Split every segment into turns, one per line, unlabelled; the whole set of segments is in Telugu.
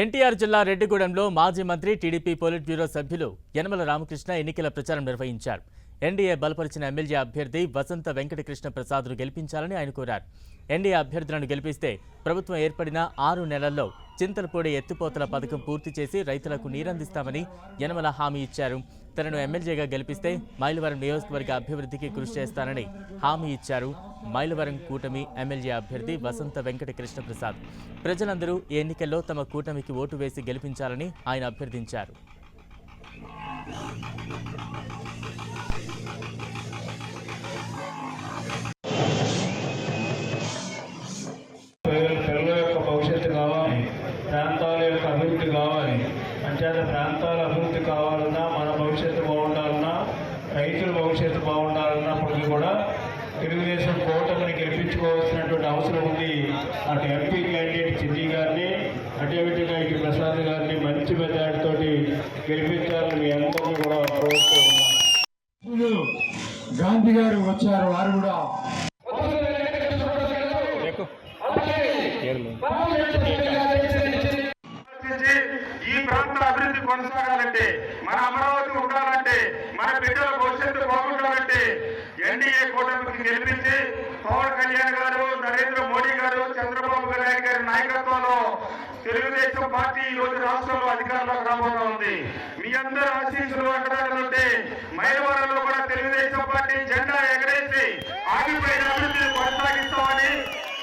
ఎన్టీఆర్ జిల్లా రెడ్డిగూడెంలో మాజీ మంత్రి టీడీపీ పోలిట్ బ్యూరో సభ్యులు యనమల రామకృష్ణ ఎన్నికల ప్రచారం నిర్వహించారు. ఎన్డీఏ బలపరిచిన ఎమ్మెల్యే అభ్యర్థి వసంత వెంకటకృష్ణ ప్రసాద్ను గెలిపించాలని ఆయన కోరారు. ఎన్డీఏ అభ్యర్థులను గెలిపిస్తే ప్రభుత్వం ఏర్పడిన 6 నెలల్లో చింతలపూడి ఎత్తిపోతల పథకం పూర్తి చేసి రైతులకు నీరందిస్తామని యనమల హామీ ఇచ్చారు. తనను ఎమ్మెల్యేగా గెలిపిస్తే మైలవరం నియోజకవర్గ అభివృద్ధికి కృషి చేస్తానని హామీ ఇచ్చారు. మైలవరం కూటమి ఎమ్మెల్యే అభ్యర్థి వసంత వెంకటకృష్ణ ప్రసాద్. ప్రజలందరూ ఈ ఎన్నికల్లో తమ కూటమికి ఓటు వేసి గెలిపించాలని ఆయన అభ్యర్థించారు.
ప్రాంతాల యొక్క అభివృద్ధి కావాలి. అంచేత ప్రాంతాల అభివృద్ధి కావాలన్నా, మన భవిష్యత్తు బాగుండాలన్నా, రైతుల భవిష్యత్తు బాగుండాలన్నా అప్పటికి కూడా తెలుగుదేశం కూటమిని గెలిపించుకోవాల్సినటువంటి అవసరం ఉంది. అటు ఎంపీ క్యాండిడేట్ చిన్ని గారిని, అదేవిధంగా ఇటు ప్రసాద్ గారిని మంచి మెజార్టీతో గెలిపించాలని మీ అందరినీ కూడా కోరుతూ ఉన్నాను.
గాంధీ గారు వచ్చారు, వారు కూడా
ఈ ప్రాంత అభివృద్ధి కొనసాగాలంటే, మన అమరావతి ఉండాలంటే, మన బిడ్డల భవిష్యత్తు బాగుండాలంటే ఎన్డీఏ కూటమికి గెలిపించి పవన్ కళ్యాణ్ గారు, నరేంద్ర మోడీ గారు, చంద్రబాబు నాయుడు గారి నాయకత్వంలో తెలుగుదేశం పార్టీ ఈ రోజు రాష్ట్రంలో అధికారంలోకి రాబోతా ఉంది. మీ అందరూ ఆశీస్సులు అంటారంటే మైలవరంలో కూడా తెలుగుదేశం పార్టీ జెండా ఎగరేసి ఆగిపోయిన అభివృద్ధిని కొనసాగిస్తామని,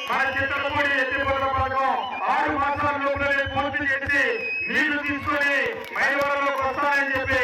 మన చింతలపూడి ఎత్తిపోతల పథకం 6 మాసాల లోపలనే పూర్తి చేసి నీళ్లు తీసుకొని మైలవరంలోకి వస్తానని చెప్పి